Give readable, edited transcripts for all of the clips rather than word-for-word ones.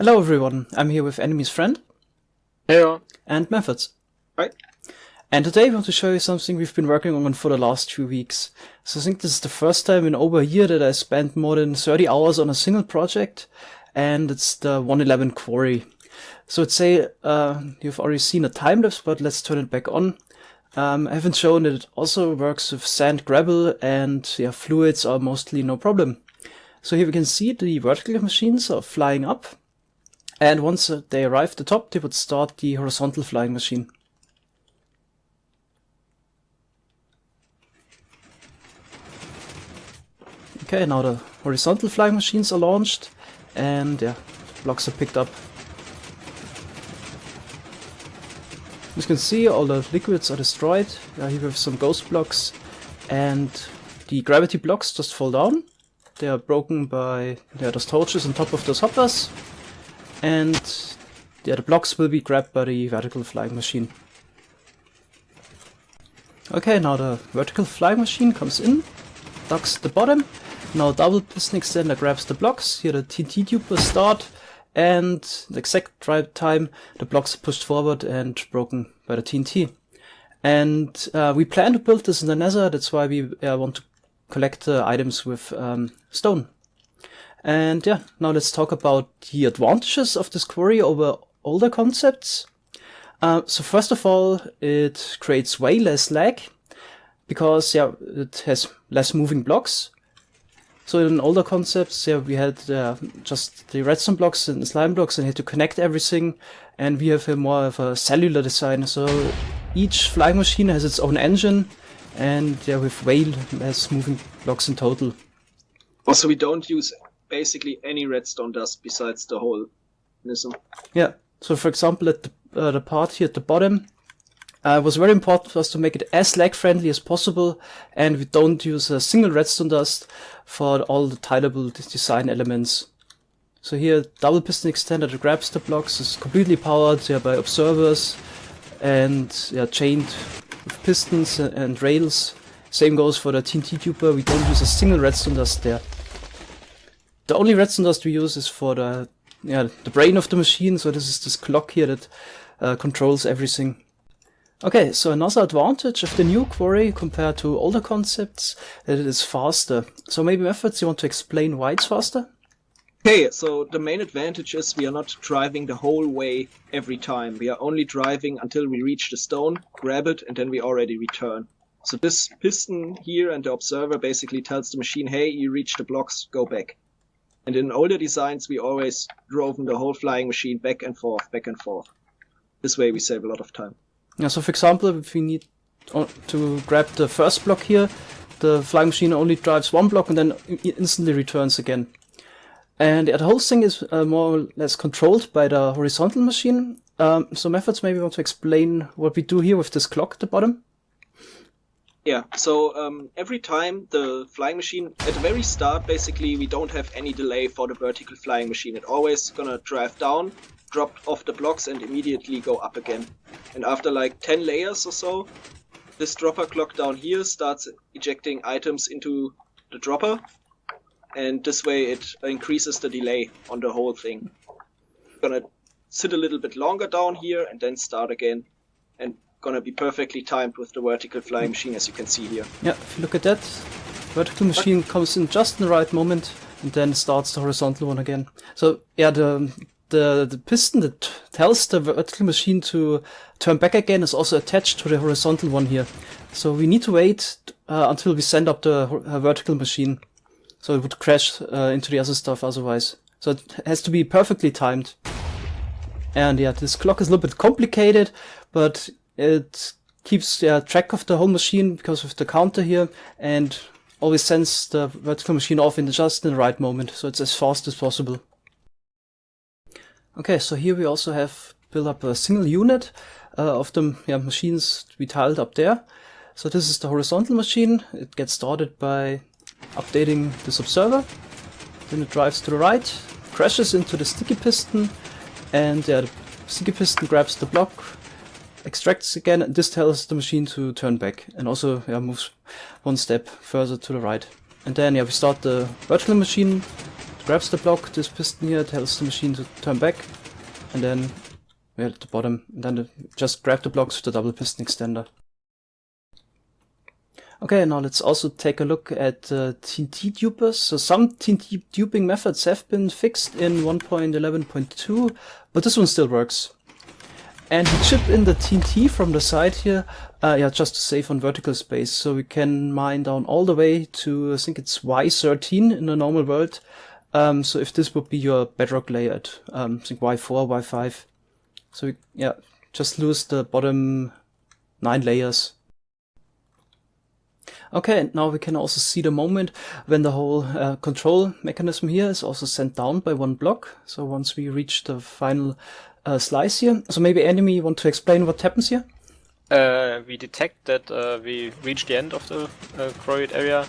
Hello everyone, I'm here with Enemy's Friend. Hello. And Methodzz. Hi. And today I want to show you something we've been working on for the last few weeks. So I think this is the first time in over a year that I spent more than 30 hours on a single project, and it's the 111 Quarry. So I'd say you've already seen a time lapse, but let's turn it back on. I haven't shown that it also works with sand, gravel, and fluids are mostly no problem. So here we can see the vertical machines are flying up. And once they arrive at the top, they would start the horizontal flying machine. Okay, now the horizontal flying machines are launched, and blocks are picked up. As you can see, all the liquids are destroyed. Here we have some ghost blocks, and the gravity blocks just fall down. They are broken by those torches on top of those hoppers. And the blocks will be grabbed by the vertical flying machine. Okay, now the vertical flying machine comes in, docks at the bottom. Now double piston extender grabs the blocks. Here the TNT tube will start, and the exact right time the blocks are pushed forward and broken by the TNT. And we plan to build this in the Nether. That's why we want to collect items with stone. And now let's talk about the advantages of this quarry over older concepts. So first of all, it creates way less lag, because it has less moving blocks. So in older concepts, we had just the redstone blocks and the slime blocks, and had to connect everything. And we have more of a cellular design. So each flying machine has its own engine, and with way less moving blocks in total. Also, we don't use basically any redstone dust besides the whole Nasm. Yeah, so for example, at the part here at the bottom, it was very important for us to make it as lag friendly as possible, and we don't use a single redstone dust for all the tileable design elements. So here, double piston extender that grabs the blocks is completely powered by observers and chained with pistons and rails. Same goes for the TNT tuber. We don't use a single redstone dust there. The only redstone dust we use is for the brain of the machine. So this is this clock here that controls everything. Okay, so another advantage of the new quarry compared to older concepts, that it is faster. So maybe Methodzz, you want to explain why it's faster? Okay, so the main advantage is we are not driving the whole way every time. We are only driving until we reach the stone, grab it, and then we already return. So this piston here and the observer basically tells the machine, hey, you reached the blocks, go back. And in older designs, we always drove the whole flying machine back and forth, back and forth. This way we save a lot of time. Yeah, so for example, if we need to grab the first block here, the flying machine only drives one block and then instantly returns again. And the whole thing is more or less controlled by the horizontal machine. So Methodzz, maybe want to explain what we do here with this clock at the bottom? Yeah, so every time the flying machine, at the very start, basically, we don't have any delay for the vertical flying machine. It's always gonna drive down, drop off the blocks, and immediately go up again. And after like 10 layers or so, this dropper clock down here starts ejecting items into the dropper, and this way it increases the delay on the whole thing. Gonna sit a little bit longer down here and then start again, and gonna be perfectly timed with the vertical flying machine, as you can see here. Yeah, if you look at that, vertical machine comes in just in the right moment and then starts the horizontal one again. So the piston that tells the vertical machine to turn back again is also attached to the horizontal one here. So we need to wait until we send up the vertical machine. So it would crash into the other stuff otherwise. So it has to be perfectly timed. And this clock is a little bit complicated, but it keeps track of the whole machine because of the counter here, and always sends the vertical machine off just in the right moment, so it's as fast as possible. Okay, so here we also have built up a single unit of the machines to be tiled up there. So this is the horizontal machine. It gets started by updating this observer. Then it drives to the right, crashes into the sticky piston, and the sticky piston grabs the block, extracts again, and this tells the machine to turn back, and also moves one step further to the right. And then we start the vertical machine, grabs the block, this piston here tells the machine to turn back, and then we're at the bottom, and then just grab the blocks with the double piston extender. Okay, now let's also take a look at TNT dupers. So some TNT duping methods have been fixed in 1.11.2, but this one still works. And we chip in the TNT from the side here, just to save on vertical space, so we can mine down all the way to, I think it's Y13 in the normal world. So if this would be your bedrock layer at, I think Y4, Y5. So we, just lose the bottom 9 layers. Okay, and now we can also see the moment when the whole control mechanism here is also sent down by 1 block. So once we reach the final slice here. So maybe Enemy, you want to explain what happens here? We detect that we reach the end of the quarried area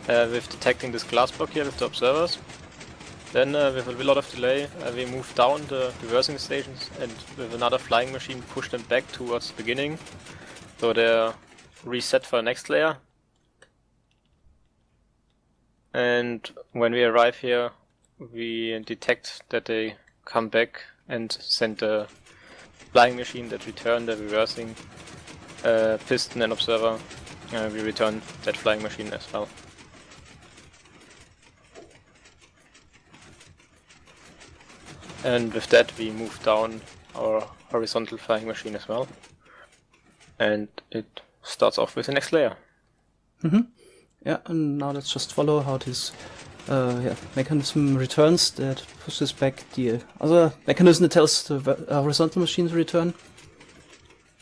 with detecting this glass block here with the observers. Then with a lot of delay we move down the reversing stations and with another flying machine push them back towards the beginning. So they're reset for the next layer. And when we arrive here we detect that they come back and send the flying machine that return the reversing piston and observer. We return that flying machine as well. And with that we move down our horizontal flying machine as well. And it starts off with the next layer. Yeah, and now let's just follow how this mechanism returns that pushes back the other mechanism that tells the horizontal machine to return.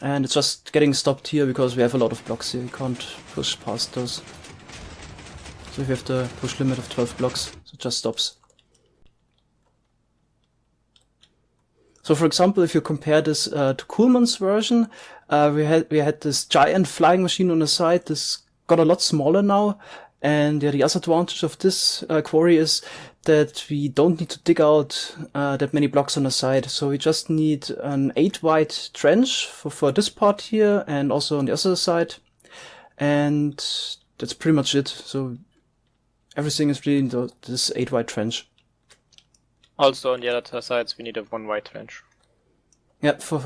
And it's just getting stopped here because we have a lot of blocks here, we can't push past those. So we have the push limit of 12 blocks, so it just stops. So for example, if you compare this to Coolmann's version, we had this giant flying machine on the side. This got a lot smaller now, and the other advantage of this quarry is that we don't need to dig out that many blocks on the side. So we just need an 8 wide trench for this part here and also on the other side, and that's pretty much it. So everything is really in this 8 wide trench. Also on the other sides we need a 1 wide trench. Yeah, for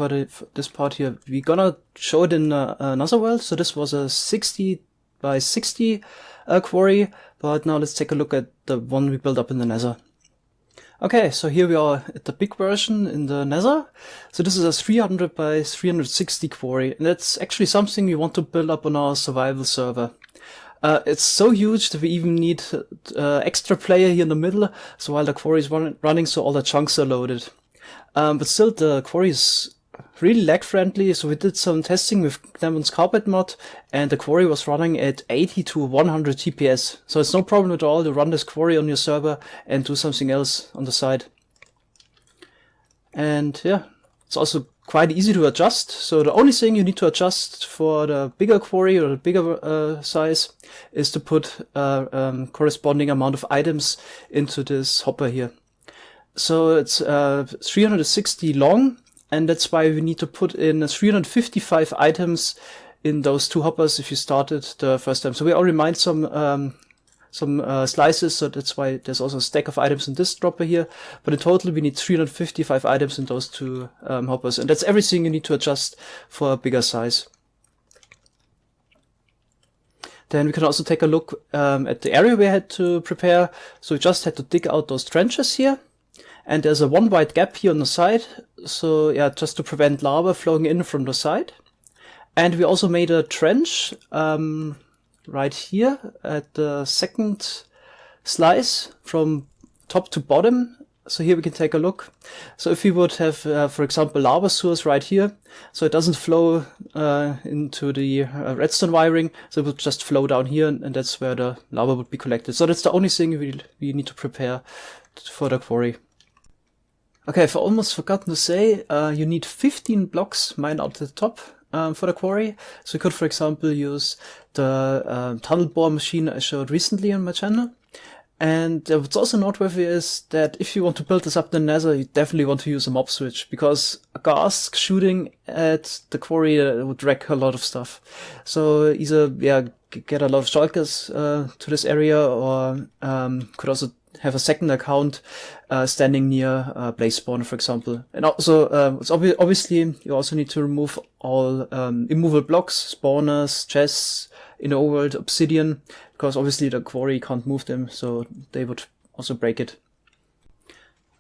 this part here, we're gonna show it in another world. So this was a 60 by 60 quarry, but now let's take a look at the one we built up in the Nether. Okay, so here we are at the big version in the Nether. So this is a 300 by 360 quarry, and that's actually something we want to build up on our survival server. It's so huge that we even need extra player here in the middle, so while the quarry is running, so all the chunks are loaded. But still, the quarry is really lag friendly, so we did some testing with Gnamon's carpet mod, and the quarry was running at 80 to 100 TPS. So it's no problem at all to run this quarry on your server and do something else on the side. And yeah, it's also quite easy to adjust. So the only thing you need to adjust for the bigger quarry or the bigger size is to put corresponding amount of items into this hopper here. So it's 360 long, and that's why we need to put in 355 items in those 2 hoppers if you started the first time. So we already mined some slices, so that's why there's also a stack of items in this dropper here. But in total we need 355 items in those 2 hoppers, and that's everything you need to adjust for a bigger size. Then we can also take a look at the area we had to prepare. So we just had to dig out those trenches here. And there's a 1 wide gap here on the side, so yeah, just to prevent lava flowing in from the side. And we also made a trench right here at the second slice from top to bottom. So here we can take a look. So if we would have, for example, lava source right here, so it doesn't flow into the redstone wiring, so it would just flow down here, and that's where the lava would be collected. So that's the only thing we need to prepare for the quarry. Okay, I've almost forgotten to say, you need 15 blocks mined out at the top for the quarry. So you could, for example, use the tunnel bore machine I showed recently on my channel. And what's also noteworthy is that if you want to build this up in the Nether, you definitely want to use a mob switch, because a gas shooting at the quarry would wreck a lot of stuff. So either get a lot of shulkers to this area, or could also have a second account standing near Blaze Spawner, for example. And also, it's obviously, you also need to remove all immovable blocks, spawners, chests, in the overworld, obsidian, because obviously the quarry can't move them, so they would also break it.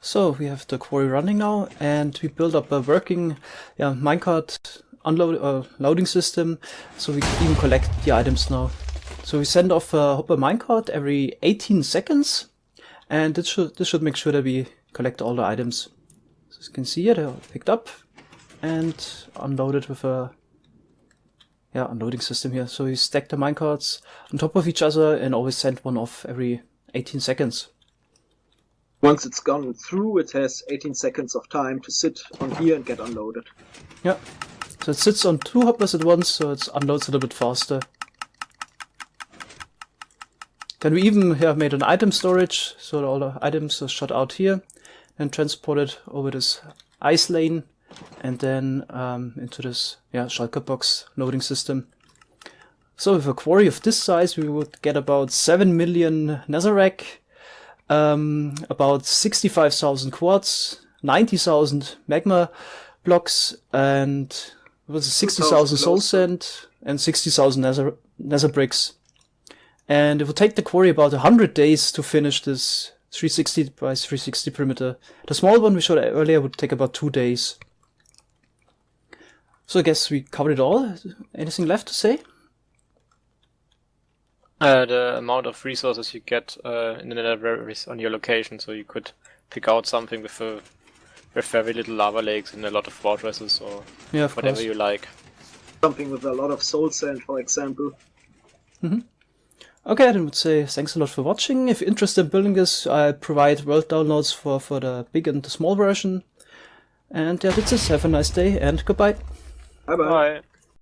So we have the quarry running now, and we build up a working minecart loading system, so we can even collect the items now. So we send off a hopper minecart every 18 seconds, and this should make sure that we collect all the items. So as you can see here, they're picked up and unloaded with a unloading system here. So we stack the minecarts on top of each other and always send one off every 18 seconds. Once it's gone through, it has 18 seconds of time to sit on here and get unloaded. Yeah, so it sits on 2 hoppers at once, so it unloads a little bit faster. Then we even have made an item storage, so that all the items are shot out here and transported over this ice lane and then into this shulker box loading system. So with a quarry of this size, we would get about 7 million Netherrack, about 65,000 quartz, 90,000 magma blocks, and it was 60,000 soul sand and 60,000 nether bricks. And it would take the quarry about 100 days to finish this 360 by 360 perimeter. The small one we showed earlier would take about 2 days. So I guess we covered it all. Anything left to say? The amount of resources you get in the nether varies on your location, so you could pick out something with very little lava lakes and a lot of fortresses, or whatever you like. Something with a lot of soul sand, for example. Okay, then I would say thanks a lot for watching. If you're interested in building this, I provide world downloads for the big and the small version. And that's it. Have a nice day and goodbye. Bye bye. Bye.